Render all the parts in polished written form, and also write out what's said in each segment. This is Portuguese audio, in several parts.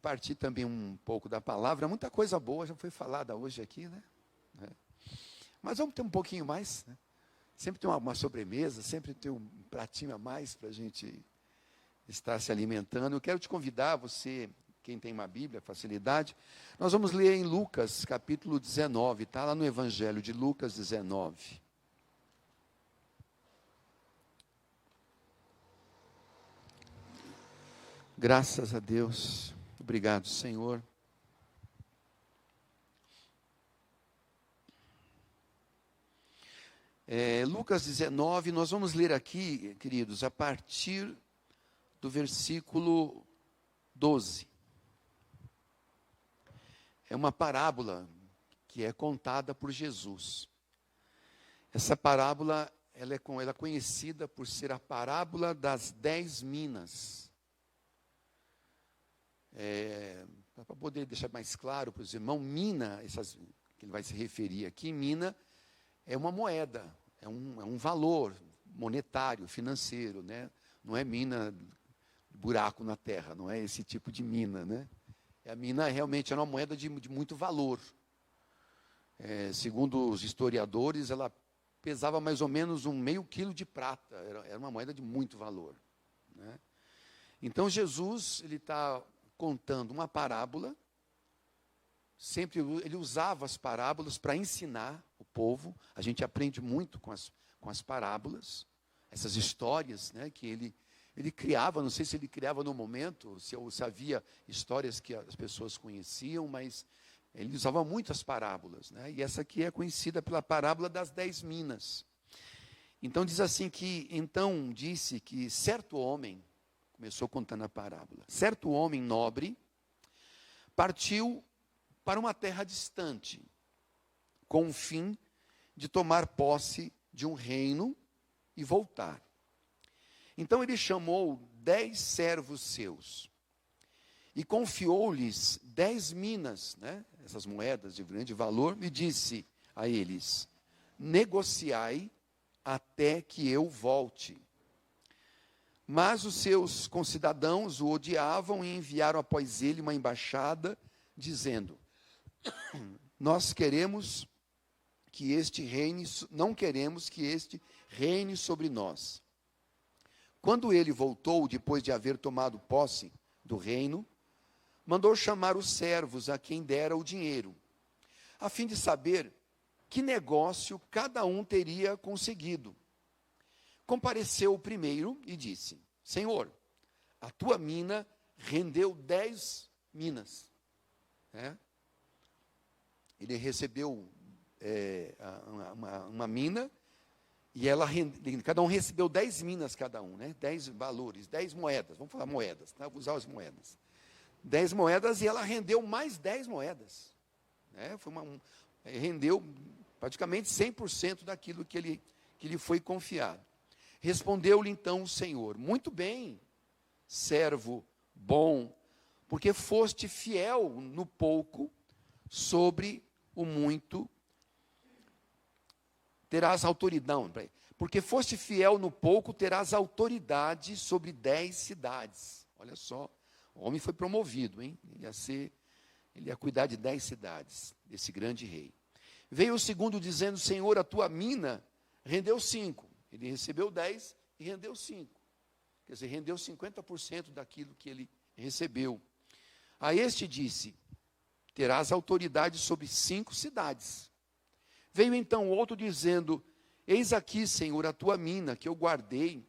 repartir também um pouco da palavra. Muita coisa boa já foi falada hoje aqui, né? Mas vamos ter um pouquinho mais, né? Sempre tem uma sobremesa, sempre tem um pratinho a mais para a gente estar se alimentando. Eu quero te convidar, você, quem tem uma Bíblia, facilidade, nós vamos ler em Lucas, capítulo 19, está lá no Evangelho de Lucas 19. Graças a Deus. Obrigado, Senhor. Lucas 19, nós vamos ler aqui, queridos, a partir do versículo 12. É uma parábola que é contada por Jesus. Essa parábola, ela é conhecida por ser a parábola das 10 minas. Para poder deixar mais claro para os irmãos, mina, que ele vai se referir aqui, mina é uma moeda, é um valor monetário, financeiro, né? Não é mina, buraco na terra, não é esse tipo de mina, né? A mina realmente era uma moeda de muito valor. Segundo os historiadores, ela pesava mais ou menos meio quilo de prata, era uma moeda de muito valor, né? Então Jesus, ele está contando uma parábola. Sempre ele usava as parábolas para ensinar o povo. A gente aprende muito com as parábolas, essas histórias, né, que ele criava. Não sei se ele criava no momento, se havia histórias que as pessoas conheciam, mas ele usava muito as parábolas, né? E essa aqui é conhecida pela parábola das 10 minas. Então diz assim então disse que certo homem, começou contando a parábola, certo homem nobre partiu para uma terra distante, com o fim de tomar posse de um reino e voltar. Então ele chamou 10 servos seus e confiou-lhes 10 minas, né, essas moedas de grande valor, e disse a eles: negociai até que eu volte. Mas os seus concidadãos o odiavam e enviaram após ele uma embaixada, dizendo: nós queremos que este reine, não queremos que este reine sobre nós. Quando ele voltou, depois de haver tomado posse do reino, mandou chamar os servos a quem dera o dinheiro, a fim de saber que negócio cada um teria conseguido. Compareceu o primeiro e disse: Senhor, a tua mina rendeu 10 minas. Ele recebeu uma mina, e cada um recebeu 10 minas cada um, né? 10 valores, 10 moedas, vamos falar moedas, tá? Vou usar as moedas. 10 moedas, e ela rendeu mais 10 moedas. Né? Rendeu praticamente 100% daquilo que lhe foi confiado. Respondeu-lhe então o Senhor: muito bem, servo bom, porque foste fiel no pouco, sobre o muito terás autoridade. Porque foste fiel no pouco, terás autoridade sobre 10 cidades. Olha só, o homem foi promovido, hein? Ele ia cuidar de 10 cidades, desse grande rei. Veio o segundo dizendo: Senhor, a tua mina rendeu 5. Ele recebeu 10 e rendeu 5. Quer dizer, rendeu 50% daquilo que ele recebeu. A este disse: terás autoridade sobre 5 cidades. Veio então outro dizendo: eis aqui, Senhor, a tua mina, que eu guardei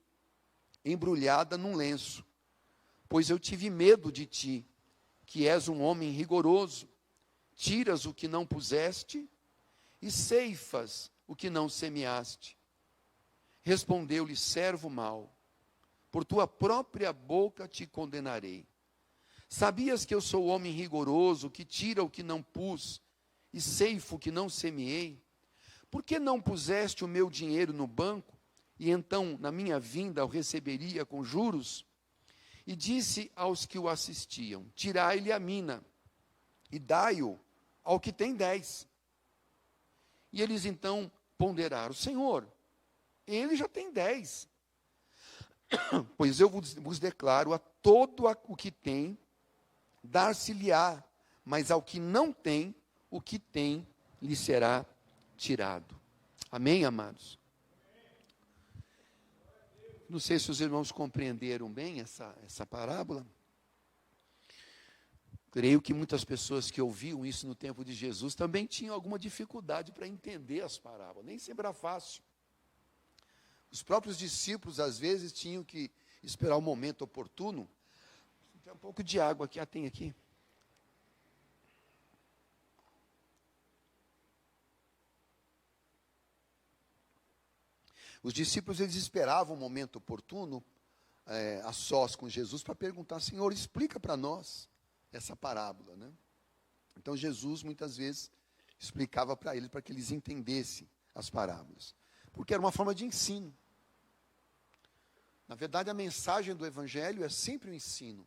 embrulhada num lenço, pois eu tive medo de ti, que és um homem rigoroso, tiras o que não puseste e ceifas o que não semeaste. Respondeu-lhe: servo mau, por tua própria boca te condenarei. Sabias que eu sou homem rigoroso, que tira o que não pus e ceifo o que não semeei? Por que não puseste o meu dinheiro no banco, e então, na minha vinda, o receberia com juros? E disse aos que o assistiam: tirai-lhe a mina, e dai-o ao que tem 10. E eles então ponderaram: Senhor, ele já tem 10. Pois eu vos declaro: a todo o que tem, dar-se-lhe-á, mas ao que não tem, o que tem lhe será tirado. Amém, amados? Não sei se os irmãos compreenderam bem essa parábola. Creio que muitas pessoas que ouviam isso no tempo de Jesus também tinham alguma dificuldade para entender as parábolas. Nem sempre era fácil. Os próprios discípulos, às vezes, tinham que esperar o momento oportuno. Tem um pouco de água aqui. Tem aqui. Os discípulos, eles esperavam o momento oportuno, a sós com Jesus, para perguntar: Senhor, explica para nós essa parábola, né? Então Jesus muitas vezes explicava para eles, para que eles entendessem as parábolas, porque era uma forma de ensino. Na verdade, a mensagem do Evangelho é sempre o ensino.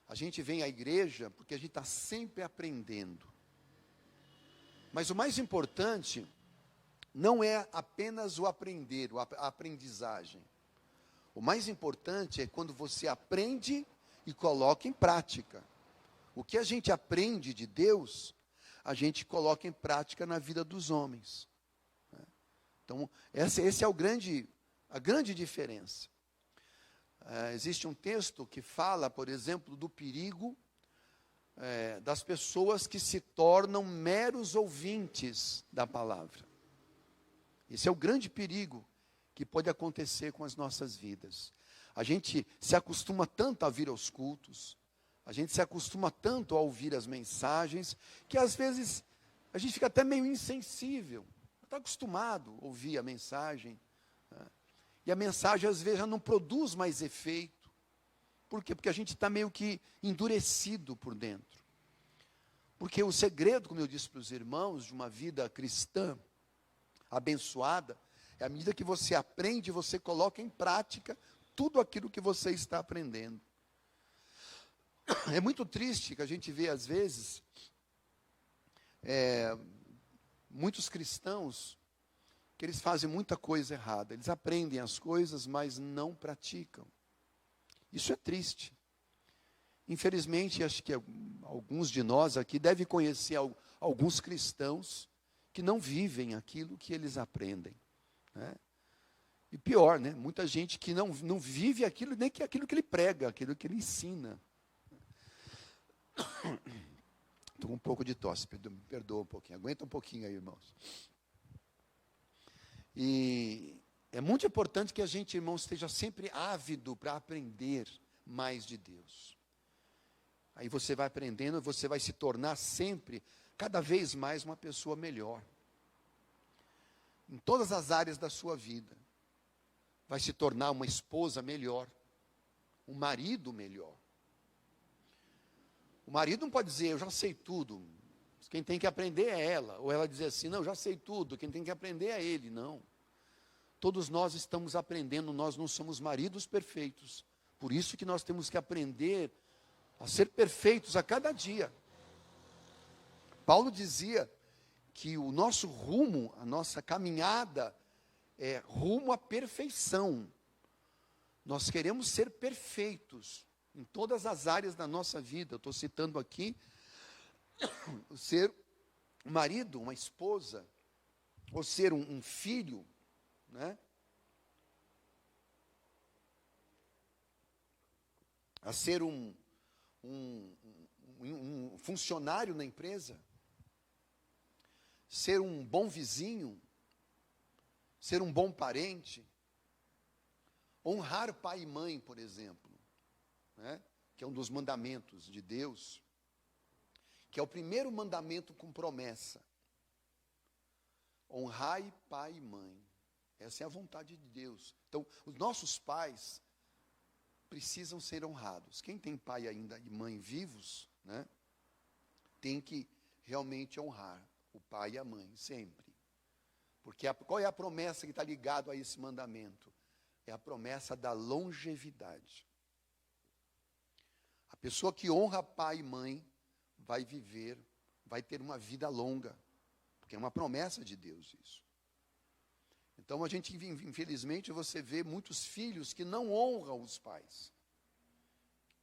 A gente vem à igreja porque a gente está sempre aprendendo. Mas o mais importante não é apenas o aprender, a aprendizagem. O mais importante é quando você aprende e coloca em prática. O que a gente aprende de Deus, a gente coloca em prática na vida dos homens. Então, esse é a grande diferença. Existe um texto que fala, por exemplo, do perigo das pessoas que se tornam meros ouvintes da palavra. Esse é o grande perigo que pode acontecer com as nossas vidas. A gente se acostuma tanto a vir aos cultos, a gente se acostuma tanto a ouvir as mensagens, que às vezes a gente fica até meio insensível. Está acostumado a ouvir a mensagem, né? E a mensagem às vezes já não produz mais efeito. Por quê? Porque a gente está meio que endurecido por dentro. Porque o segredo, como eu disse para os irmãos, de uma vida cristã abençoada, é à medida que você aprende, você coloca em prática tudo aquilo que você está aprendendo. É muito triste que a gente vê, às vezes, muitos cristãos, que eles fazem muita coisa errada. Eles aprendem as coisas, mas não praticam. Isso é triste. Infelizmente, acho que alguns de nós aqui devem conhecer alguns cristãos que não vivem aquilo que eles aprendem, né? E pior, né? Muita gente que não vive aquilo, nem que aquilo que ele prega, aquilo que ele ensina. Estou com um pouco de tosse, perdoa um pouquinho. Aguenta um pouquinho aí, irmãos. E é muito importante que a gente, irmãos, esteja sempre ávido para aprender mais de Deus. Aí você vai aprendendo, você vai se tornar sempre, cada vez mais, uma pessoa melhor. Em todas as áreas da sua vida. Vai se tornar uma esposa melhor, um marido melhor. O marido não pode dizer: eu já sei tudo. Quem tem que aprender é ela. Ou ela dizer assim: não, eu já sei tudo. Quem tem que aprender é ele. Não. Todos nós estamos aprendendo, nós não somos maridos perfeitos. Por isso que nós temos que aprender a ser perfeitos a cada dia. Paulo dizia que o nosso rumo, a nossa caminhada, é rumo à perfeição. Nós queremos ser perfeitos em todas as áreas da nossa vida. Eu estou citando aqui ser um marido, uma esposa, ou ser um filho, né? A ser um funcionário na empresa, ser um bom vizinho, ser um bom parente, honrar pai e mãe, por exemplo, né? Que é um dos mandamentos de Deus, que é o primeiro mandamento com promessa. Honrai pai e mãe. Essa é a vontade de Deus. Então, os nossos pais precisam ser honrados. Quem tem pai ainda e mãe vivos, né, tem que realmente honrar o pai e a mãe, sempre. Porque qual é a promessa que está ligada a esse mandamento? É a promessa da longevidade. A pessoa que honra pai e mãe vai viver, vai ter uma vida longa. Porque é uma promessa de Deus isso. Então a gente, infelizmente, você vê muitos filhos que não honram os pais,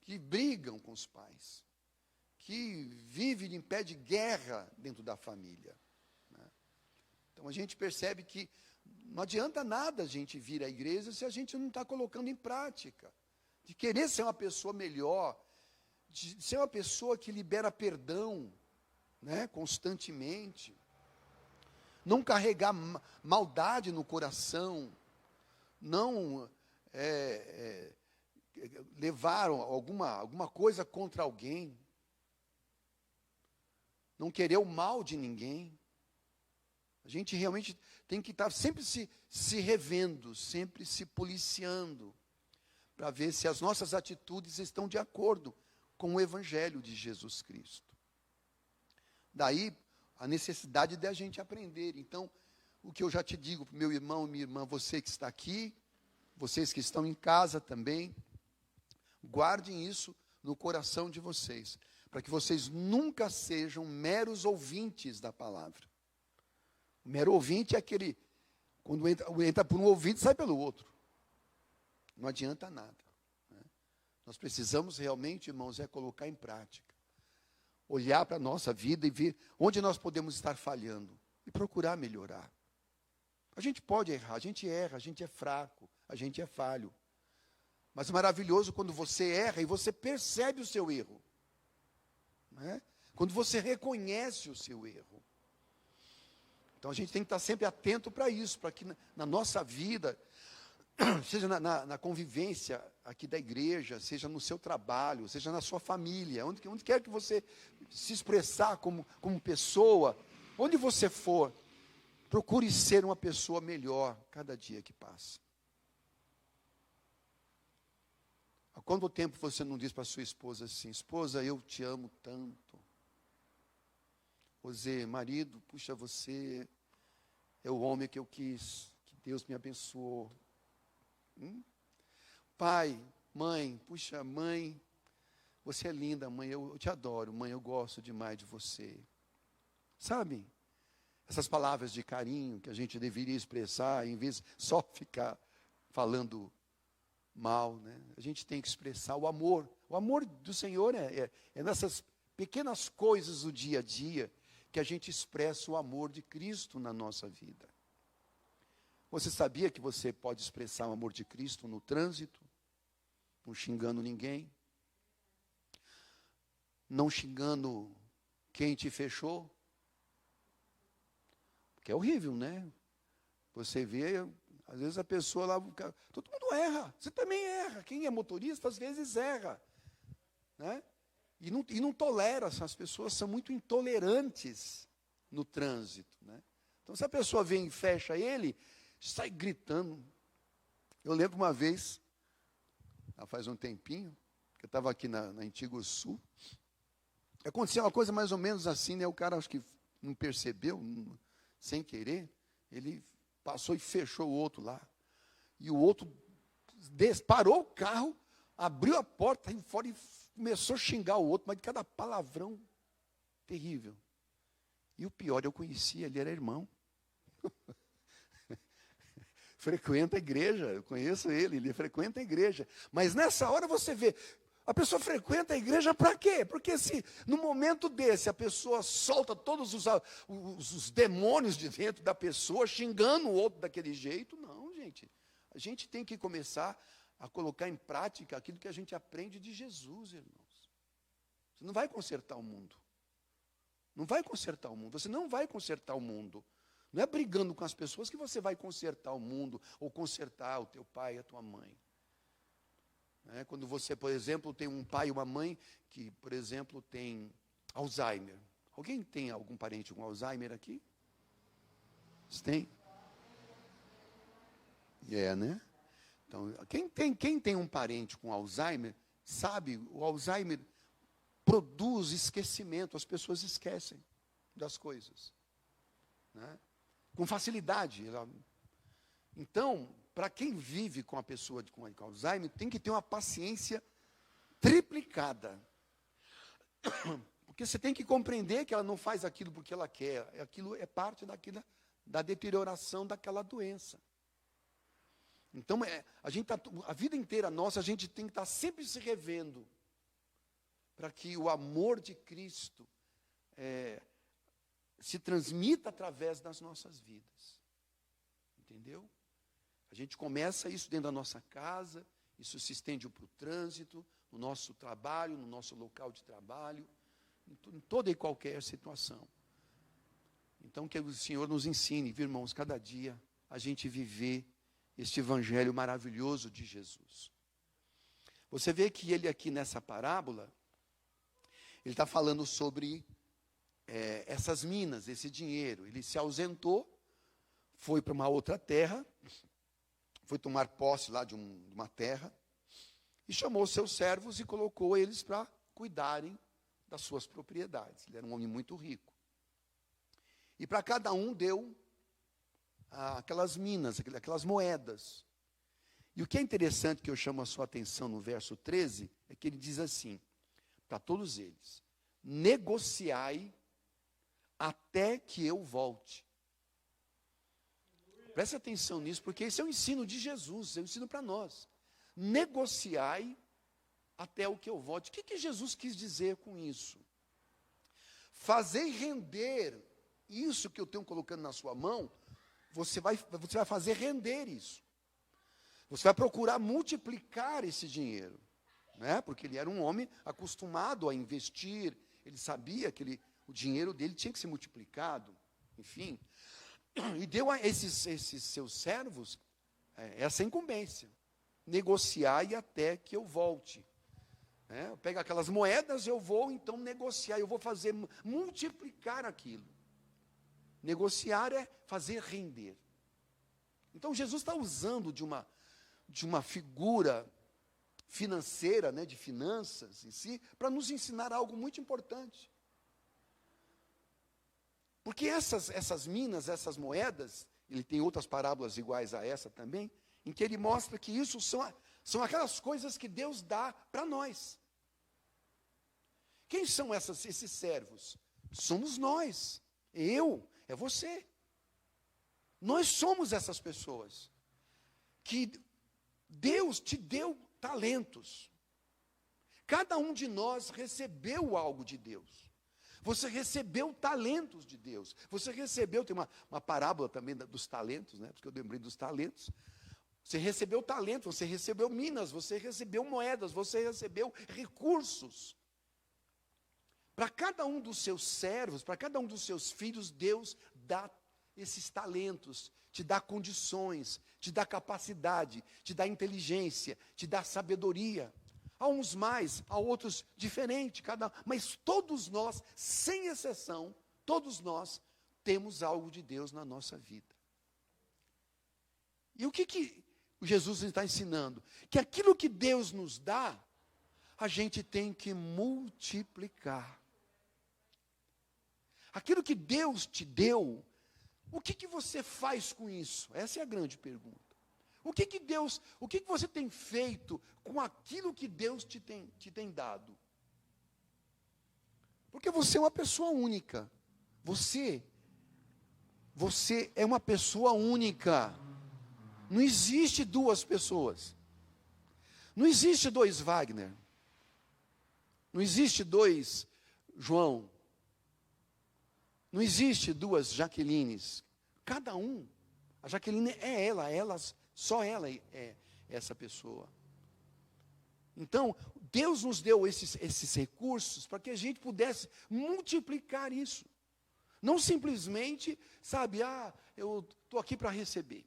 que brigam com os pais, que vive em pé de guerra dentro da família, né? Então a gente percebe que não adianta nada a gente vir à igreja se a gente não está colocando em prática, de querer ser uma pessoa melhor, de ser uma pessoa que libera perdão, né, constantemente, não carregar maldade no coração, não levar alguma coisa contra alguém, não querer o mal de ninguém. A gente realmente tem que estar sempre se revendo, sempre se policiando, para ver se as nossas atitudes estão de acordo com o Evangelho de Jesus Cristo. Daí a necessidade de a gente aprender. Então, o que eu já te digo, meu irmão e minha irmã, você que está aqui, vocês que estão em casa também, guardem isso no coração de vocês, para que vocês nunca sejam meros ouvintes da palavra. O mero ouvinte é aquele, quando entra por um ouvido, sai pelo outro. Não adianta nada, né? Nós precisamos realmente, irmãos, colocar em prática. Olhar para a nossa vida e ver onde nós podemos estar falhando e procurar melhorar. A gente pode errar, a gente erra, a gente é fraco, a gente é falho. Mas é maravilhoso quando você erra e você percebe o seu erro, né? Quando você reconhece o seu erro. Então a gente tem que estar sempre atento para isso, para que na nossa vida, seja na convivência aqui da igreja, seja no seu trabalho, seja na sua família, onde quer que você se expressar como pessoa, onde você for, procure ser uma pessoa melhor cada dia que passa. Há quanto tempo você não diz para sua esposa assim: esposa, eu te amo tanto. José, marido, puxa, você é o homem que eu quis, que Deus me abençoou. Pai, mãe, puxa, mãe, você é linda, mãe, eu te adoro, mãe, eu gosto demais de você. Sabe, essas palavras de carinho que a gente deveria expressar, em vez de só ficar falando mal, né? A gente tem que expressar o amor. O amor do Senhor é nessas pequenas coisas do dia a dia que a gente expressa o amor de Cristo na nossa vida. Você sabia que você pode expressar o amor de Cristo no trânsito, não xingando ninguém, não xingando quem te fechou? Porque é horrível, né? Você vê, às vezes a pessoa lá, todo mundo erra, você também erra. Quem é motorista às vezes erra, né? E não tolera, essas pessoas são muito intolerantes no trânsito, né? Então, se a pessoa vem e fecha ele, sai gritando. Eu lembro uma vez, faz um tempinho, que eu estava aqui na Antigo Sul, aconteceu uma coisa mais ou menos assim, né? O cara, acho que não percebeu, sem querer, ele passou e fechou o outro lá. E o outro parou o carro, abriu a porta, saiu fora e começou a xingar o outro, mas de cada palavrão terrível. E o pior, eu conhecia, ele era irmão. Frequenta a igreja, eu conheço ele frequenta a igreja. Mas nessa hora você vê, a pessoa frequenta a igreja para quê? Porque se no momento desse a pessoa solta todos os demônios de dentro da pessoa, xingando o outro daquele jeito, não, gente. A gente tem que começar a colocar em prática aquilo que a gente aprende de Jesus, irmãos. Você não vai consertar o mundo. Não vai consertar o mundo. Você não vai consertar o mundo. Não é brigando com as pessoas que você vai consertar o mundo ou consertar o teu pai e a tua mãe. Quando você, por exemplo, tem um pai e uma mãe que, por exemplo, tem Alzheimer. Alguém tem algum parente com Alzheimer aqui? Você tem? Né? Então, quem tem um parente com Alzheimer, sabe, o Alzheimer produz esquecimento, as pessoas esquecem das coisas, né? Com facilidade. Então, para quem vive com a pessoa com Alzheimer, tem que ter uma paciência triplicada. Porque você tem que compreender que ela não faz aquilo porque ela quer, aquilo é parte da deterioração daquela doença. Então, a vida inteira nossa, a gente tem que estar sempre se revendo, para que o amor de Cristo se transmita através das nossas vidas. Entendeu? A gente começa isso dentro da nossa casa, isso se estende para o trânsito, no nosso trabalho, no nosso local de trabalho, em toda e qualquer situação. Então, que o Senhor nos ensine, viu, irmãos, cada dia a gente viver este evangelho maravilhoso de Jesus. Você vê que ele aqui nessa parábola, ele está falando sobre essas minas, esse dinheiro. Ele se ausentou, foi para uma outra terra, foi tomar posse lá de uma terra, e chamou seus servos e colocou eles para cuidarem das suas propriedades. Ele era um homem muito rico. E para cada um deu aquelas minas, aquelas moedas. E o que é interessante, que eu chamo a sua atenção no verso 13, é que ele diz assim, para todos eles: negociai até que eu volte. Preste atenção nisso, porque esse é o ensino de Jesus, é o ensino para nós. Negociai até o que eu volte. O que Jesus quis dizer com isso? Fazei render isso que eu tenho colocando na sua mão, você vai fazer render isso. Você vai procurar multiplicar esse dinheiro, né? Porque ele era um homem acostumado a investir, ele sabia que o dinheiro dele tinha que ser multiplicado, enfim. E deu a esses seus servos essa incumbência: negociai até que eu volte. Eu pego aquelas moedas, eu vou então negociar, eu vou fazer multiplicar aquilo. Negociar é fazer render. Então Jesus está usando de uma figura financeira, né, de finanças em si, para nos ensinar algo muito importante. Porque essas minas, essas moedas, ele tem outras parábolas iguais a essa também, em que ele mostra que isso são aquelas coisas que Deus dá para nós. Quem são esses servos? Somos nós. É você. Nós somos essas pessoas que Deus te deu talentos. Cada um de nós recebeu algo de Deus. Você recebeu talentos de Deus. Você recebeu, tem uma parábola também dos talentos, né? Porque eu lembrei dos talentos. Você recebeu talento, você recebeu minas, você recebeu moedas, você recebeu recursos. Para cada um dos seus servos, para cada um dos seus filhos, Deus dá esses talentos, te dá condições, te dá capacidade, te dá inteligência, te dá sabedoria. Há uns mais, há outros diferentes, mas todos nós, sem exceção, todos nós temos algo de Deus na nossa vida. E o que Jesus está ensinando? Que aquilo que Deus nos dá, a gente tem que multiplicar. Aquilo que Deus te deu, o que você faz com isso? Essa é a grande pergunta. O que você tem feito com aquilo que Deus te tem dado? Porque você é uma pessoa única. Você é uma pessoa única. Não existe duas pessoas. Não existe dois Wagner. Não existe dois João. Não existe duas Jaquelines. Cada um. A Jaqueline é ela, só ela é essa pessoa. Então, Deus nos deu esses recursos para que a gente pudesse multiplicar isso. Não simplesmente, eu estou aqui para receber.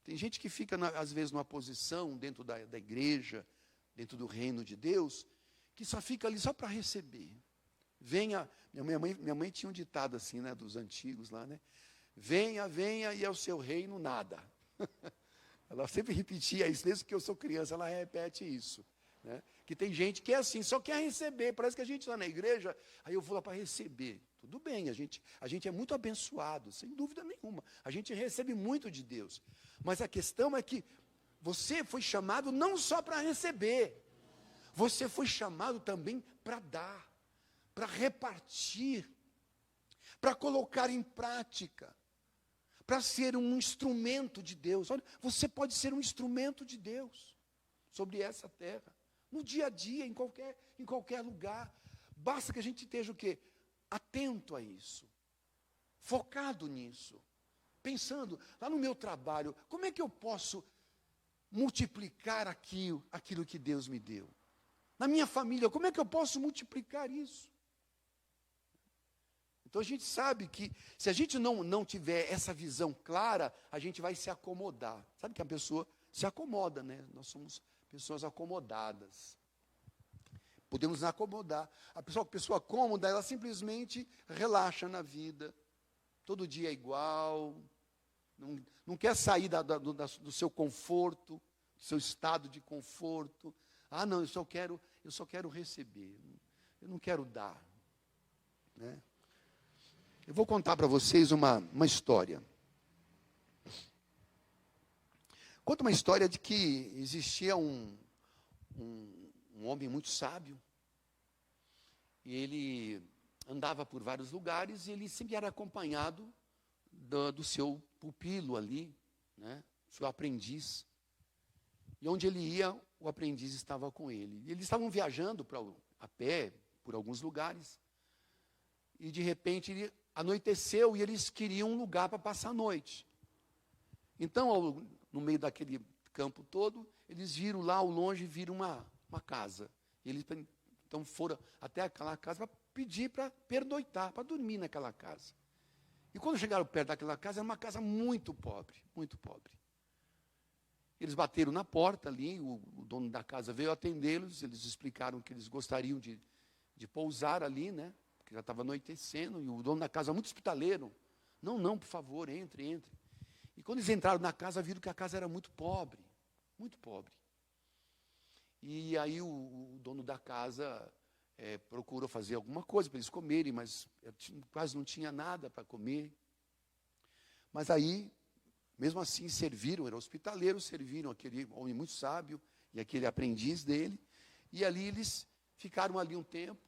Tem gente que fica, às vezes, numa posição dentro da igreja, dentro do reino de Deus, que só fica ali só para receber. Minha mãe tinha um ditado assim, né, dos antigos lá, né? Venha, e ao seu reino nada. Ela sempre repetia isso, desde que eu sou criança, ela repete isso. Né? Que tem gente que é assim, só quer receber. Parece que a gente está na igreja, aí eu vou lá para receber. Tudo bem, a gente é muito abençoado, sem dúvida nenhuma. A gente recebe muito de Deus. Mas a questão é que você foi chamado não só para receber, você foi chamado também para dar, para repartir, para colocar em prática, para ser um instrumento de Deus. Olha, você pode ser um instrumento de Deus sobre essa terra. no dia a dia, em qualquer lugar. Basta que a gente esteja o quê? Atento a isso, focado nisso, pensando, lá no meu trabalho, como é que eu posso multiplicar aquilo que Deus me deu? Na minha família, como é que eu posso multiplicar isso? Então a gente sabe que se a gente não tiver essa visão clara, a gente vai se acomodar. Sabe que a pessoa se acomoda, né? Nós somos pessoas acomodadas. Podemos nos acomodar. A pessoa cômoda, ela simplesmente relaxa na vida. Todo dia é igual. Não quer sair do seu conforto, do seu estado de conforto. Ah, não, eu só quero receber. Eu não quero dar. Né? Eu vou contar para vocês uma história. Conta uma história de que existia um homem muito sábio. E ele andava por vários lugares e ele sempre era acompanhado do seu pupilo ali, né? Seu aprendiz. E onde ele ia, o aprendiz estava com ele. E eles estavam viajando a pé por alguns lugares. E de repente anoiteceu e eles queriam um lugar para passar a noite. Então, no meio daquele campo todo, eles viram lá ao longe, viram uma casa. E eles então foram até aquela casa para pedir para pernoitar, para dormir naquela casa. E quando chegaram perto daquela casa, era uma casa muito pobre, muito pobre. Eles bateram na porta ali, o dono da casa veio atendê-los, eles explicaram que eles gostariam de pousar ali, né? Porque já estava anoitecendo, e o dono da casa, muito hospitaleiro. Não, por favor, entre. E quando eles entraram na casa, viram que a casa era muito pobre, muito pobre. E aí o dono da casa procurou fazer alguma coisa para eles comerem, mas quase não tinha nada para comer. Mas aí, mesmo assim, era hospitaleiro, serviram aquele homem muito sábio e aquele aprendiz dele. E ali eles ficaram ali um tempo.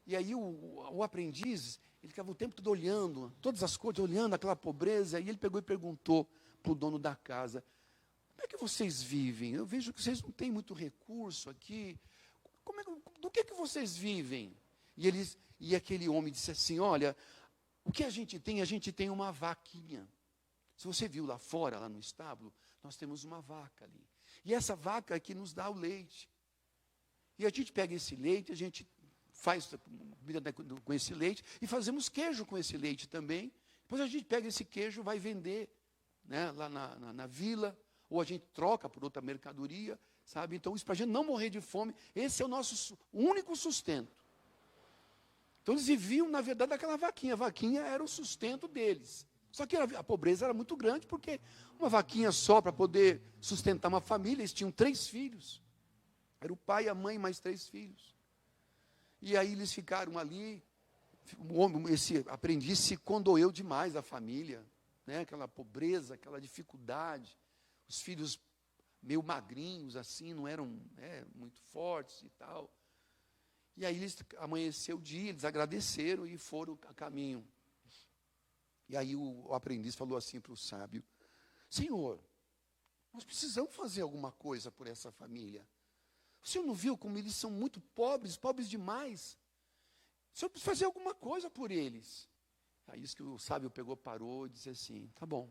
E aí o aprendiz, ele ficava o tempo todo olhando, todas as coisas, olhando aquela pobreza. E ele pegou e perguntou para o dono da casa: como é que vocês vivem? Eu vejo que vocês não têm muito recurso aqui. Do que vocês vivem? E aquele homem disse assim: olha, o que a gente tem uma vaquinha. Se você viu lá fora, lá no estábulo, nós temos uma vaca ali. E essa vaca aqui nos dá o leite. E a gente pega esse leite, a gente faz comida com esse leite e fazemos queijo com esse leite também. Depois a gente pega esse queijo e vai vender, né, lá na vila, ou a gente troca por outra mercadoria, sabe? Então, isso para a gente não morrer de fome, esse é o nosso único sustento. Então, eles viviam, na verdade, daquela vaquinha. A vaquinha era o sustento deles. Só que a pobreza era muito grande, porque uma vaquinha só para poder sustentar uma família, eles tinham 3 filhos. Era o pai, a mãe, mais 3 filhos. E aí eles ficaram ali, esse aprendiz se condoeu demais da família, né? Aquela pobreza, aquela dificuldade. Os filhos meio magrinhos, assim, não eram muito fortes e tal. E aí amanheceu o dia, eles agradeceram e foram a caminho. E aí o aprendiz falou assim para o sábio: Senhor, nós precisamos fazer alguma coisa por essa família. O senhor não viu como eles são muito pobres, pobres demais? O senhor precisa fazer alguma coisa por eles. Aí isso que o sábio pegou, parou e disse assim: tá bom,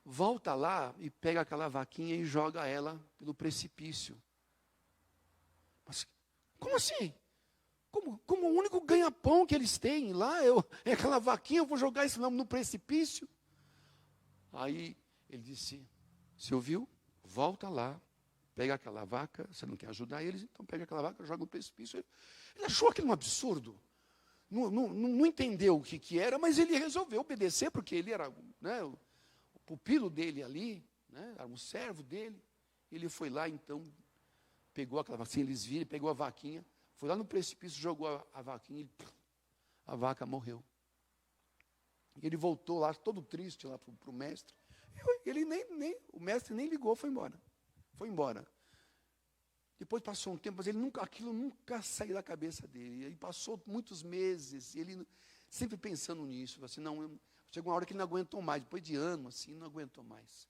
volta lá e pega aquela vaquinha e joga ela pelo precipício. Mas como assim? Como o único ganha-pão que eles têm lá é aquela vaquinha, eu vou jogar isso no precipício? Aí ele disse: você ouviu? Volta lá, pega aquela vaca, você não quer ajudar eles, então pega aquela vaca, joga no precipício. Ele achou aquilo um absurdo. Não entendeu o que era, mas ele resolveu obedecer, porque ele era, né, o pupilo dele ali, né, era um servo dele. Ele foi lá, então, pegou aquela vaquinha, eles viram, pegou a vaquinha, foi lá no precipício, jogou a vaquinha, a vaca morreu. E ele voltou lá, todo triste, lá para o mestre. O mestre nem ligou, foi embora. Foi embora. Depois passou um tempo, mas aquilo nunca saiu da cabeça dele. Ele passou muitos meses, ele sempre pensando nisso. Assim, chegou uma hora que ele não aguentou mais, depois de anos, assim, não aguentou mais.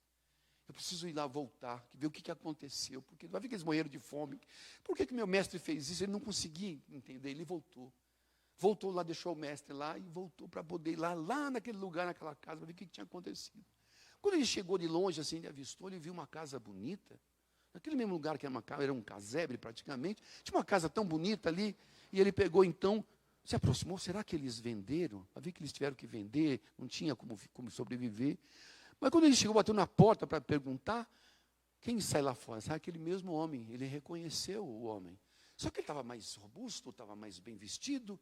Eu preciso ir lá voltar, ver o que aconteceu. Porque vai ver que eles morreram de fome. Por que meu mestre fez isso? Ele não conseguia entender, ele voltou. Voltou lá, deixou o mestre lá e voltou para poder ir lá naquele lugar, naquela casa, para ver o que tinha acontecido. Quando ele chegou de longe, assim, ele avistou, ele viu uma casa bonita. Naquele mesmo lugar que era um casebre praticamente, tinha uma casa tão bonita ali, e ele pegou então, se aproximou, será que eles venderam? Para ver que eles tiveram que vender, não tinha como sobreviver. Mas quando ele chegou, bateu na porta para perguntar, quem sai lá fora? Sabe aquele mesmo homem, ele reconheceu o homem. Só que ele estava mais robusto, estava mais bem vestido,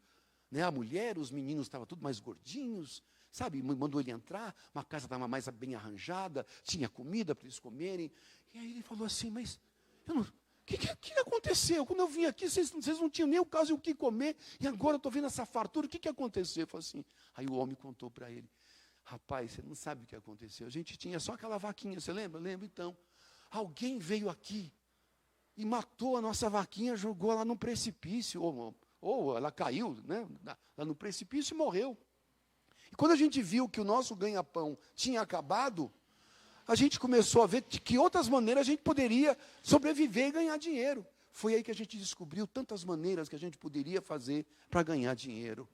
né? A mulher, os meninos estavam tudo mais gordinhos, sabe? Mandou ele entrar, uma casa estava mais bem arranjada, tinha comida para eles comerem. E aí ele falou assim, mas o que aconteceu? Quando eu vim aqui, vocês não tinham nem o caso e o que comer, e agora eu estou vendo essa fartura, o que aconteceu? Eu falei assim, aí o homem contou para ele, rapaz, você não sabe o que aconteceu. A gente tinha só aquela vaquinha, você lembra? Lembra então. Alguém veio aqui e matou a nossa vaquinha, jogou ela no precipício, ou ela caiu, né, lá no precipício e morreu. E quando a gente viu que o nosso ganha-pão tinha acabado, a gente começou a ver de que outras maneiras a gente poderia sobreviver e ganhar dinheiro. Foi aí que a gente descobriu tantas maneiras que a gente poderia fazer para ganhar dinheiro.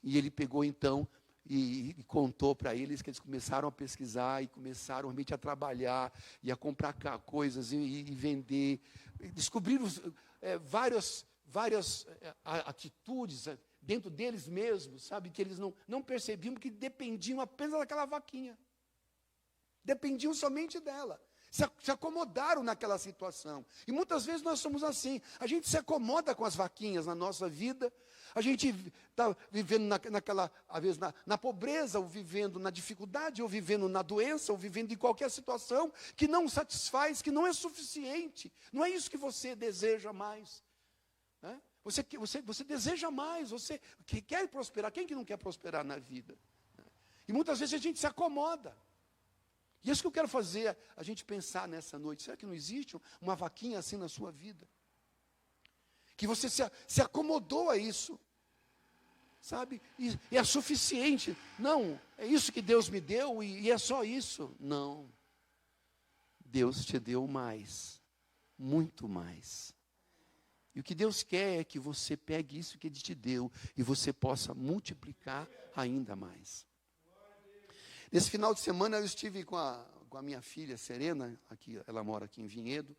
E ele pegou então e contou para eles que eles começaram a pesquisar e começaram realmente a trabalhar e a comprar coisas e vender. Descobriram várias atitudes dentro deles mesmos, sabe, que eles não percebiam que dependiam apenas daquela vaquinha. Dependiam somente dela. Se acomodaram naquela situação. E muitas vezes nós somos assim. A gente se acomoda com as vaquinhas na nossa vida. A gente está vivendo às vezes, na pobreza, ou vivendo na dificuldade, ou vivendo na doença, ou vivendo em qualquer situação que não satisfaz, que não é suficiente. Não é isso que você deseja mais. Né? Você deseja mais, você quer prosperar. Quem que não quer prosperar na vida? E muitas vezes a gente se acomoda. E é isso que eu quero fazer, a gente pensar nessa noite. Será que não existe uma vaquinha assim na sua vida? Que você se acomodou a isso, sabe? E é suficiente. Não, é isso que Deus me deu e é só isso. Não. Deus te deu mais, muito mais. E o que Deus quer é que você pegue isso que Ele te deu e você possa multiplicar ainda mais. Nesse final de semana eu estive com a minha filha Serena, ela mora aqui em Vinhedo.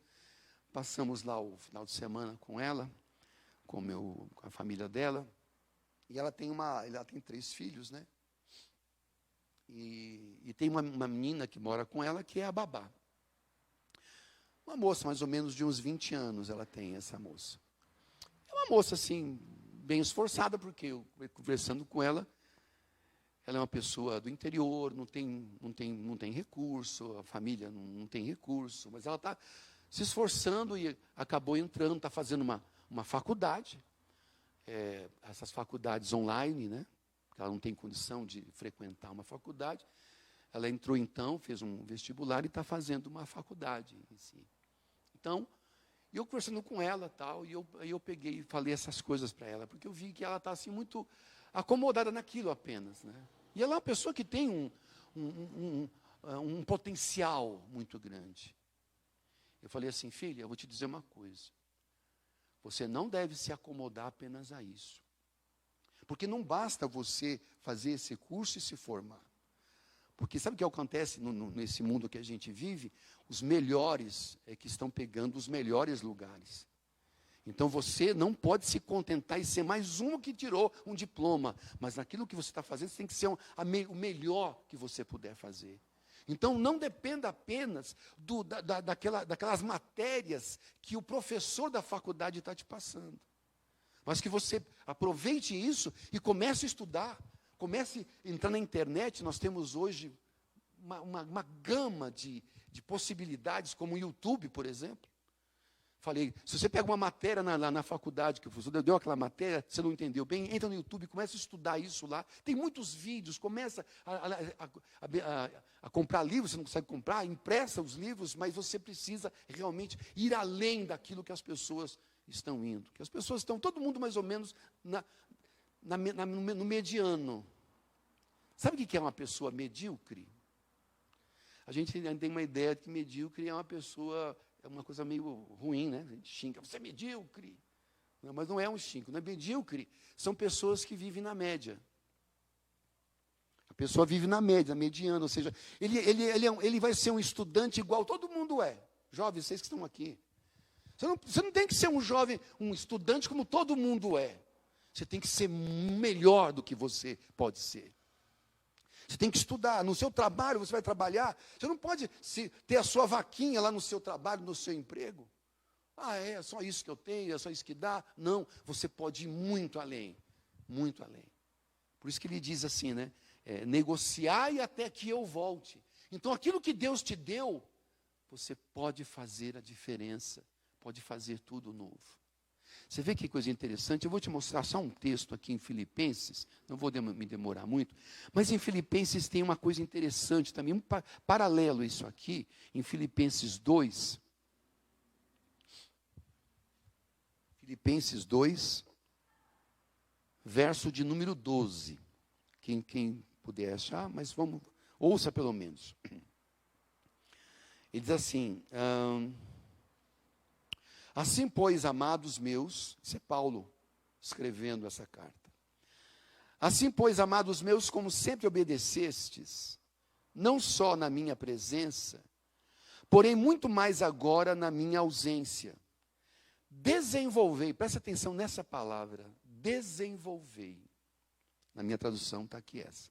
Passamos lá o final de semana com ela, com a família dela. E ela tem 3 filhos, né? E tem uma menina que mora com ela, que é a babá. Uma moça mais ou menos de uns 20 anos ela tem, essa moça. É uma moça assim, bem esforçada, porque eu conversando com ela, ela é uma pessoa do interior, não tem recurso, a família não tem recurso, mas ela está se esforçando e acabou entrando, está fazendo uma faculdade, essas faculdades online, né? Porque ela não tem condição de frequentar uma faculdade. Ela entrou então, fez um vestibular e está fazendo uma faculdade em si. Então, eu conversando com ela tal, e eu peguei e falei essas coisas para ela, porque eu vi que ela está assim muito acomodada naquilo apenas, né? E ela é uma pessoa que tem um potencial muito grande. Eu falei assim, filha, eu vou te dizer uma coisa. Você não deve se acomodar apenas a isso. Porque não basta você fazer esse curso e se formar. Porque sabe o que acontece nesse mundo que a gente vive? Os melhores é que estão pegando os melhores lugares. Então você não pode se contentar e ser mais um que tirou um diploma. Mas naquilo que você está fazendo, você tem que ser o melhor que você puder fazer. Então não dependa apenas daquelas matérias que o professor da faculdade está te passando. Mas que você aproveite isso e comece a estudar. Comece a entrar na internet. Nós temos hoje uma gama de possibilidades, como o YouTube, por exemplo. Falei, se você pega uma matéria na faculdade, que o professor deu aquela matéria, você não entendeu bem, entra no YouTube, começa a estudar isso lá. Tem muitos vídeos, começa a comprar livros, você não consegue comprar, empresta os livros, mas você precisa realmente ir além daquilo que as pessoas estão indo. Que as pessoas estão, todo mundo mais ou menos no mediano. Sabe o que é uma pessoa medíocre? a gente ainda tem uma ideia de que medíocre é uma pessoa, é uma coisa meio ruim, né? A gente xinga, você é medíocre. Não, mas não é um xingo, não é medíocre. São pessoas que vivem na média. A pessoa vive na média, mediana, ou seja, ele vai ser um estudante igual todo mundo é. Jovens, vocês que estão aqui. Você não tem que ser um jovem, um estudante como todo mundo é. Você tem que ser melhor do que você pode ser. Você tem que estudar. No seu trabalho, você vai trabalhar. Você não pode ter a sua vaquinha lá no seu trabalho, no seu emprego. Ah, é só isso que eu tenho, é só isso que dá. Não, você pode ir muito além. Muito além. Por isso que ele diz assim, né? Negociai até que eu volte. Então, aquilo que Deus te deu, você pode fazer a diferença. Pode fazer tudo novo. Você vê que coisa interessante? Eu vou te mostrar só um texto aqui em Filipenses, não vou me demorar muito, mas em Filipenses tem uma coisa interessante também, um paralelo a isso aqui, em Filipenses 2. Filipenses 2, verso de número 12. Quem puder achar, mas vamos, ouça pelo menos. Ele diz assim... Assim, pois, amados meus, isso é Paulo escrevendo essa carta. Assim, pois, amados meus, como sempre obedecestes, não só na minha presença, porém muito mais agora na minha ausência. Desenvolvei, presta atenção nessa palavra, desenvolvei. Na minha tradução está aqui essa.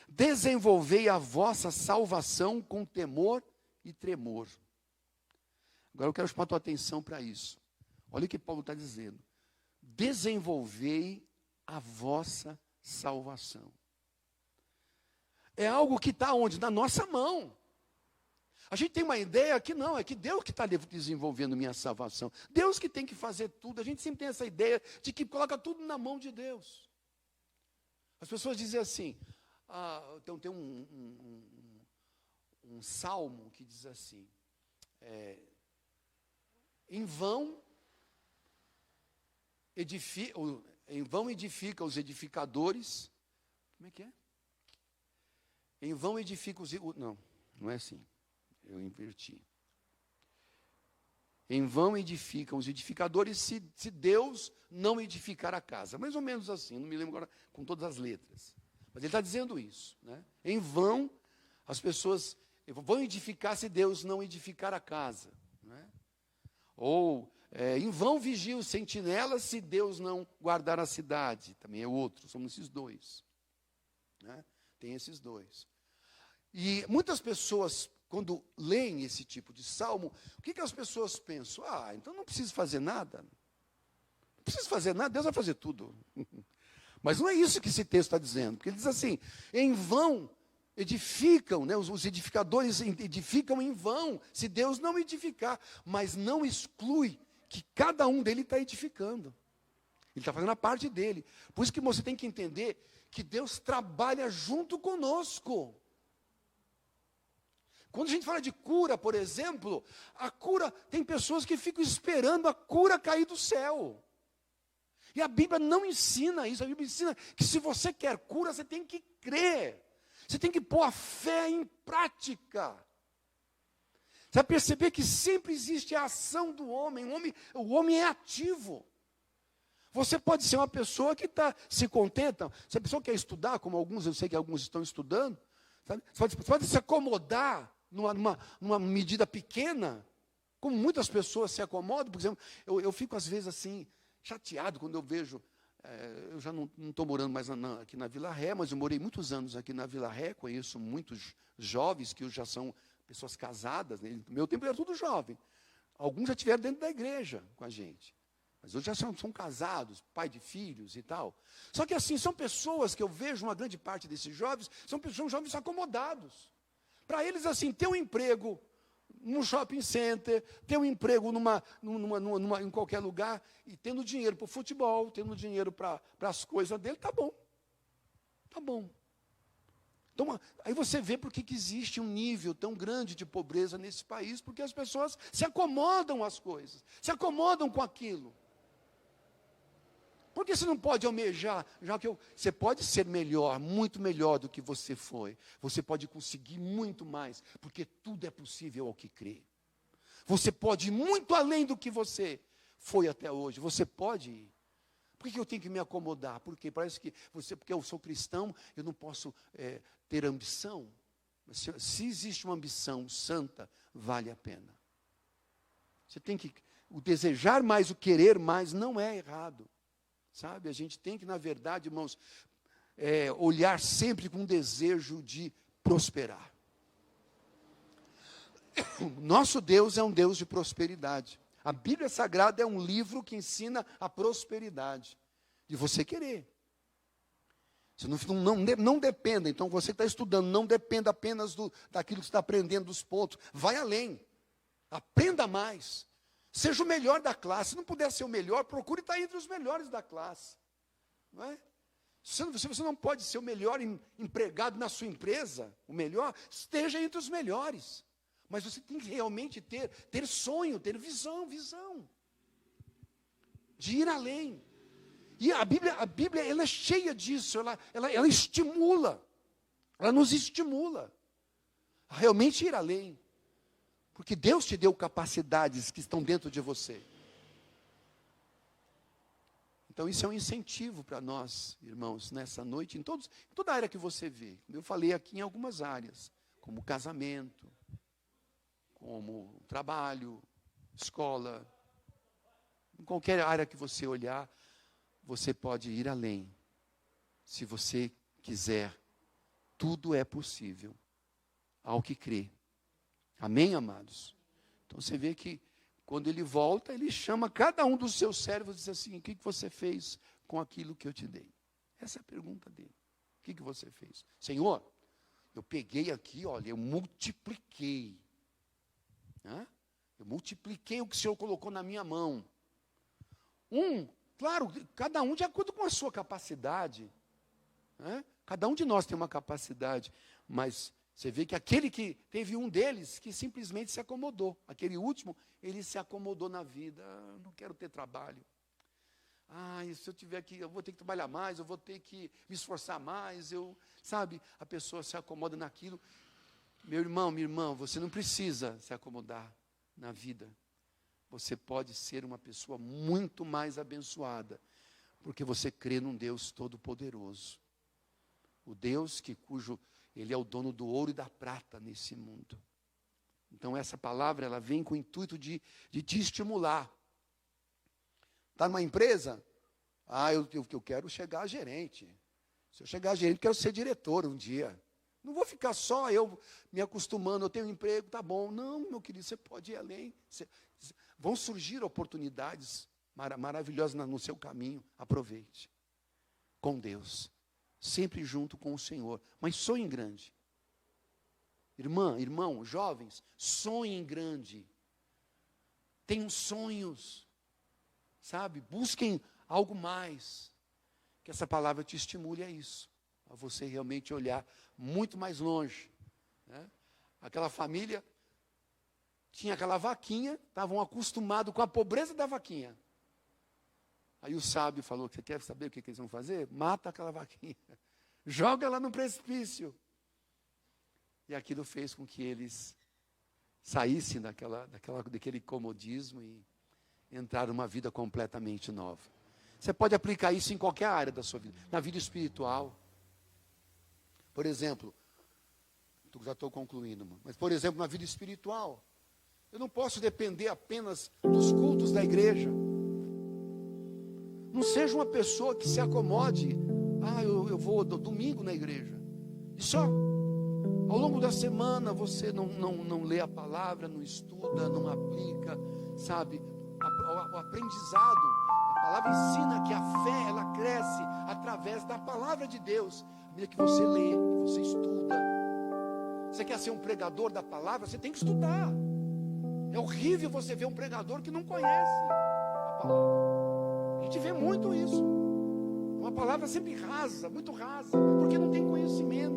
Desenvolvei a vossa salvação com temor e tremor. Agora eu quero chamar a tua atenção para isso. Olha o que Paulo está dizendo. Desenvolvei a vossa salvação. É algo que está onde? Na nossa mão. A gente tem uma ideia que não, é que Deus que está desenvolvendo minha salvação. Deus que tem que fazer tudo. A gente sempre tem essa ideia de que coloca tudo na mão de Deus. As pessoas dizem assim, então tem um salmo que diz assim, em vão edifica os edificadores. Como é que é? Em vão edifica os... Não, não é assim. Eu inverti. Em vão edificam os edificadores se Deus não edificar a casa. Mais ou menos assim, não me lembro agora com todas as letras. Mas ele está dizendo isso, né? Em vão as pessoas vão edificar se Deus não edificar a casa. Né? Ou em vão vigia os sentinelas se Deus não guardar a cidade. Também é outro, somos esses dois. Né? Tem esses dois. E muitas pessoas, quando leem esse tipo de salmo, o que as pessoas pensam? Então não preciso fazer nada. Não preciso fazer nada, Deus vai fazer tudo. Mas não é isso que esse texto está dizendo. Porque ele diz assim, em vão edificam, né, os edificadores edificam em vão, se Deus não edificar, mas não exclui que cada um dele está edificando. Ele está fazendo a parte dele. Por isso que você tem que entender que Deus trabalha junto conosco. Quando a gente fala de cura, por exemplo, a cura, tem pessoas que ficam esperando a cura cair do céu. E a Bíblia não ensina isso, a Bíblia ensina que se você quer cura, você tem que crer. Você tem que pôr a fé em prática. Você vai perceber que sempre existe a ação do homem. O homem é ativo. Você pode ser uma pessoa que se contenta. Se a pessoa quer estudar, como alguns, eu sei que alguns estão estudando, sabe? Você pode se acomodar numa medida pequena, como muitas pessoas se acomodam. Por exemplo, eu fico às vezes assim, chateado quando eu vejo... eu já não estou morando mais aqui na Vila Ré, mas eu morei muitos anos aqui na Vila Ré, conheço muitos jovens que já são pessoas casadas, né? No meu tempo era tudo jovem. Alguns já estiveram dentro da igreja com a gente. Mas hoje já são casados, pai de filhos e tal. Só que assim, são pessoas que eu vejo, uma grande parte desses jovens, são jovens acomodados. Para eles, assim, ter um emprego num shopping center, ter um emprego em qualquer lugar, e tendo dinheiro para o futebol, tendo dinheiro para as coisas dele, tá bom. Tá bom. Então, aí você vê por que existe um nível tão grande de pobreza nesse país, porque as pessoas se acomodam às coisas, se acomodam com aquilo. Por que você não pode almejar? Você pode ser melhor, muito melhor do que você foi. Você pode conseguir muito mais, porque tudo é possível ao que crê. Você pode ir muito além do que você foi até hoje. Você pode ir. Por que eu tenho que me acomodar? Porque parece que porque eu sou cristão, eu não posso ter ambição. Mas se existe uma ambição santa, vale a pena. Você tem que, o desejar mais, o querer mais, não é errado. Sabe, a gente tem que, na verdade, irmãos, olhar sempre com desejo de prosperar. Nosso Deus é um Deus de prosperidade. A Bíblia Sagrada é um livro que ensina a prosperidade, de você querer. Você não dependa, então você que está estudando, não dependa apenas daquilo que você está aprendendo, dos pontos. Vai além, aprenda mais. Seja o melhor da classe. Se não puder ser o melhor, procure estar entre os melhores da classe. Não é? Se você não pode ser o melhor empregado na sua empresa, o melhor, esteja entre os melhores. Mas você tem que realmente ter sonho, ter visão. De ir além. E a Bíblia ela é cheia disso, ela estimula. Ela nos estimula a realmente ir além. Porque Deus te deu capacidades que estão dentro de você. Então isso é um incentivo para nós, irmãos, nessa noite, em toda área que você vê. Eu falei aqui em algumas áreas, como casamento, como trabalho, escola. Em qualquer área que você olhar, você pode ir além. Se você quiser, tudo é possível ao que crê. Amém, amados? Então você vê que quando ele volta, ele chama cada um dos seus servos e diz assim: o que você fez com aquilo que eu te dei? Essa é a pergunta dele. O que você fez? Senhor, eu peguei aqui, olha, eu multipliquei. Eu multipliquei o que o Senhor colocou na minha mão. Claro, cada um de acordo com a sua capacidade. Cada um de nós tem uma capacidade, mas você vê que aquele que teve um deles que simplesmente se acomodou. Aquele último, ele se acomodou na vida. Não quero ter trabalho. Se eu tiver que, eu vou ter que trabalhar mais, eu vou ter que me esforçar mais. Sabe, a pessoa se acomoda naquilo. Meu irmão, minha irmã, você não precisa se acomodar na vida. Você pode ser uma pessoa muito mais abençoada, porque você crê num Deus todo-poderoso. O Deus cujo Ele é o dono do ouro e da prata nesse mundo. Então essa palavra, ela vem com o intuito de te estimular. Está numa empresa? Eu quero chegar a gerente. Se eu chegar a gerente, eu quero ser diretor um dia. Não vou ficar só eu me acostumando, eu tenho um emprego, tá bom. Não, meu querido, você pode ir além. Vão surgir oportunidades maravilhosas no seu caminho. Aproveite. Com Deus. Sempre junto com o Senhor. Mas sonhe grande. Irmã, irmão, jovens, sonhem grande. Tenham sonhos. Sabe? Busquem algo mais. Que essa palavra te estimule a isso. A você realmente olhar muito mais longe. Aquela família tinha aquela vaquinha, estavam acostumados com a pobreza da vaquinha. Aí o sábio falou: você quer saber o que eles vão fazer? Mata aquela vaquinha, joga ela no precipício. E aquilo fez com que eles saíssem daquele comodismo e entraram numa vida completamente nova. Você pode aplicar isso em qualquer área da sua vida, na vida espiritual. Por exemplo, já estou concluindo, mas por exemplo, na vida espiritual, eu não posso depender apenas dos cultos da igreja. Não seja uma pessoa que se acomode. Eu vou domingo na igreja. E só. Ao longo da semana você não lê a palavra, não estuda, não aplica, sabe? O aprendizado, a palavra ensina que a fé, ela cresce através da palavra de Deus. À medida que você lê, que você estuda. Você quer ser um pregador da palavra, você tem que estudar. É horrível você ver um pregador que não conhece a palavra. A gente vê muito isso. Uma palavra sempre rasa, muito rasa, porque não tem conhecimento,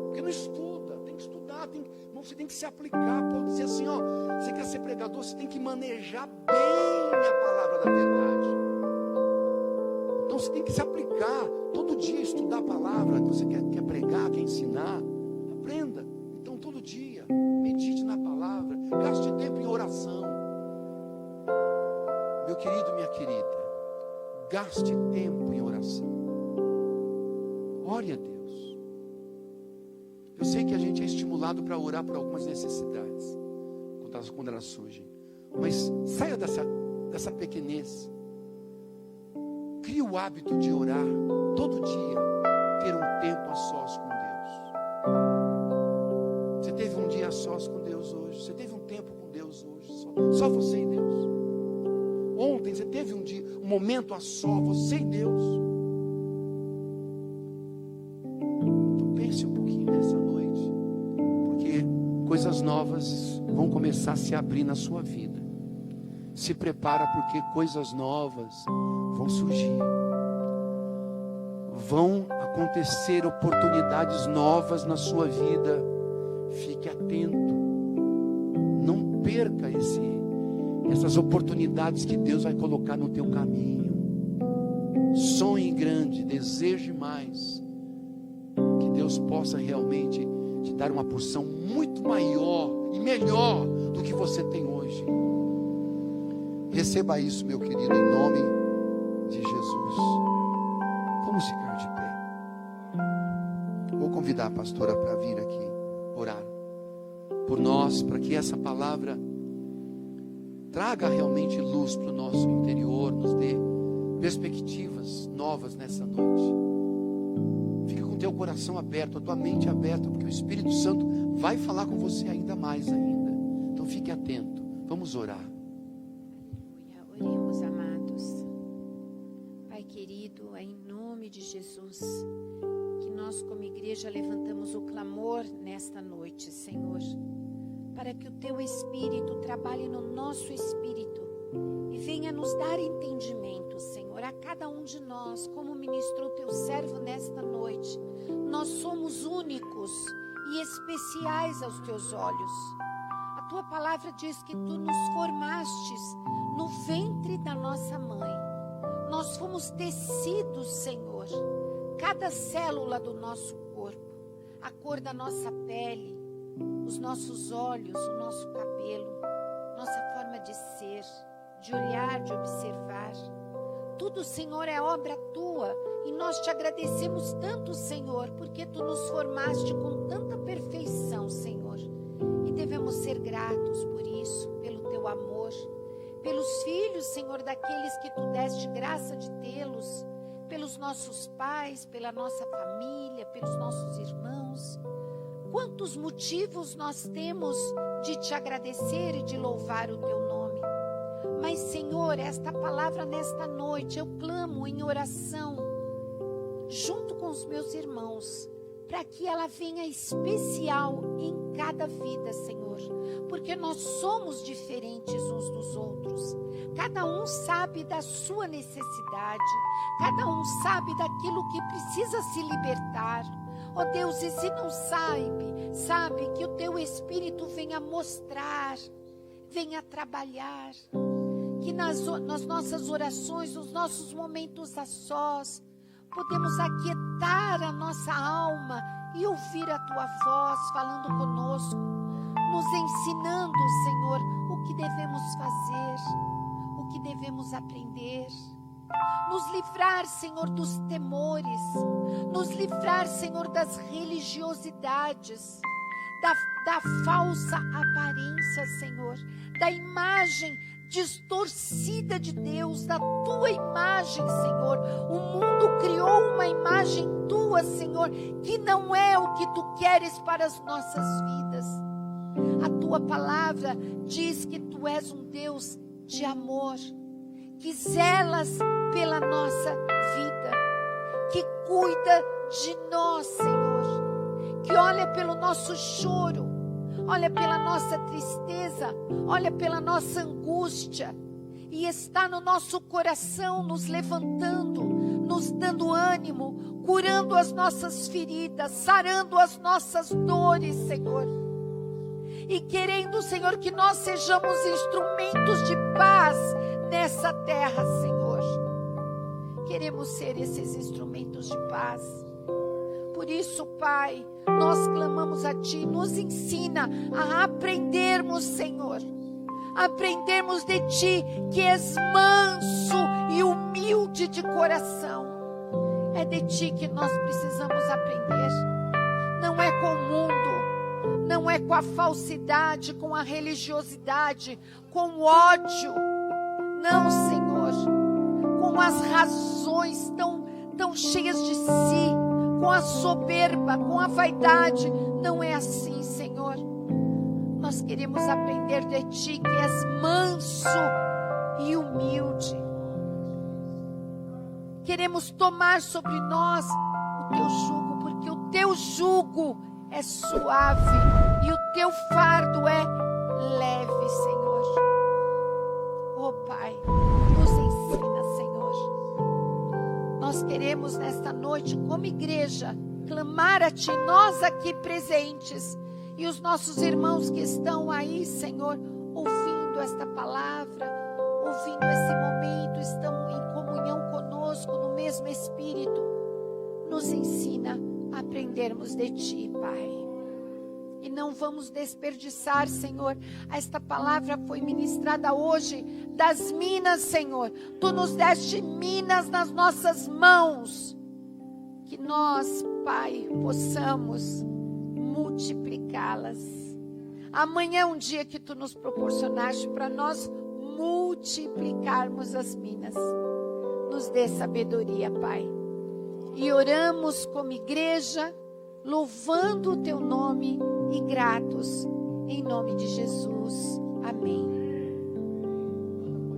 porque não estuda. Tem que estudar, você tem que se aplicar. Pode dizer assim, você quer ser pregador, você tem que manejar bem a palavra da verdade. você tem que se aplicar. Todo dia estudar a palavra. Você quer pregar, quer ensinar. Aprenda. Então, todo dia, medite na palavra. Gaste tempo em oração. Meu querido, minha querida, gaste tempo em oração. Ore a Deus. Eu sei que a gente é estimulado para orar por algumas necessidades, quando elas surgem. Mas saia dessa pequenez. Crie o hábito de orar todo dia, ter um tempo a sós com Deus. Você teve um dia a sós com Deus hoje? Você teve um tempo com Deus hoje? Só você e Deus. Ontem você teve um momento a só, você e Deus. Então pense um pouquinho nessa noite, porque coisas novas vão começar a se abrir na sua vida. Se prepara, porque coisas novas vão surgir. Vão acontecer oportunidades novas na sua vida. Fique atento. Não perca essas oportunidades que Deus vai colocar no teu caminho. Sonhe grande, deseje mais. Que Deus possa realmente te dar uma porção muito maior e melhor do que você tem hoje. Receba isso, meu querido, em nome de Jesus. Vamos ficar de pé. Vou convidar a pastora para vir aqui orar por nós, para que essa palavra traga realmente luz para o nosso interior, nos dê perspectivas novas nessa noite. Fica com o teu coração aberto, a tua mente aberta, porque o Espírito Santo vai falar com você ainda mais ainda. Então fique atento. Vamos orar. Oremos, amados. Pai querido, é em nome de Jesus que nós como igreja levantamos o clamor nesta noite, Senhor, para que o Teu Espírito trabalhe no nosso espírito e venha nos dar entendimento, Senhor, a cada um de nós, como ministrou Teu servo nesta noite. Nós somos únicos e especiais aos Teus olhos. A Tua palavra diz que Tu nos formastes no ventre da nossa mãe. Nós fomos tecidos, Senhor, cada célula do nosso corpo, a cor da nossa pele, os nossos olhos, o nosso cabelo, nossa forma de ser, de olhar, de observar. Tudo, Senhor, é obra Tua e nós Te agradecemos tanto, Senhor, porque Tu nos formaste com tanta perfeição, Senhor. E devemos ser gratos por isso, pelo Teu amor, pelos filhos, Senhor, daqueles que Tu deste graça de tê-los, pelos nossos pais, pela nossa família, pelos nossos irmãos. Quantos motivos nós temos de Te agradecer e de louvar o Teu nome. Mas, Senhor, esta palavra nesta noite eu clamo em oração, junto com os meus irmãos, para que ela venha especial em cada vida, Senhor, porque nós somos diferentes uns dos outros. Cada um sabe da sua necessidade, cada um sabe daquilo que precisa se libertar. Ó Deus, e se não sabe que o Teu Espírito venha mostrar, venha trabalhar, que nas nossas orações, nos nossos momentos a sós, podemos aquietar a nossa alma e ouvir a Tua voz falando conosco, nos ensinando, Senhor, o que devemos fazer, o que devemos aprender. Nos livrar, Senhor, dos temores, nos livrar, Senhor, das religiosidades, da falsa aparência, Senhor, da imagem distorcida de Deus, da Tua imagem, Senhor. O mundo criou uma imagem Tua, Senhor, que não é o que Tu queres para as nossas vidas. A Tua palavra diz que Tu és um Deus de amor, que zelas pela nossa vida, que cuida de nós, Senhor, que olha pelo nosso choro, olha pela nossa tristeza, olha pela nossa angústia e está no nosso coração nos levantando, nos dando ânimo, curando as nossas feridas, sarando as nossas dores, Senhor. E querendo, Senhor, que nós sejamos instrumentos de paz nessa terra, Senhor. queremos ser esses instrumentos de paz. Por isso, Pai, nós clamamos a Ti, nos ensina a aprendermos, Senhor, aprendermos de Ti, que és manso e humilde de coração. É de Ti que nós precisamos aprender. Não é com o mundo, não é com a falsidade, com a religiosidade, com o ódio. Não, Senhor, com as razões tão cheias de si, com a soberba, com a vaidade. Não é assim, Senhor. Nós queremos aprender de Ti, que és manso e humilde. Queremos tomar sobre nós o Teu jugo, porque o Teu jugo é suave e o Teu fardo é leve, Senhor. Oh, Pai, nos ensina, Senhor. Nós queremos nesta noite, como igreja, clamar a Ti, nós aqui presentes, e os nossos irmãos que estão aí, Senhor, ouvindo esta palavra, ouvindo esse momento, estão em comunhão conosco, no mesmo Espírito. Nos ensina a aprendermos de Ti, Pai. E não vamos desperdiçar, Senhor. Esta palavra foi ministrada hoje das minas, Senhor. Tu nos deste minas nas nossas mãos. Que nós, Pai, possamos multiplicá-las. Amanhã é um dia que Tu nos proporcionaste para nós multiplicarmos as minas. Nos dê sabedoria, Pai. E oramos como igreja, louvando o Teu nome e gratos, em nome de Jesus. Amém.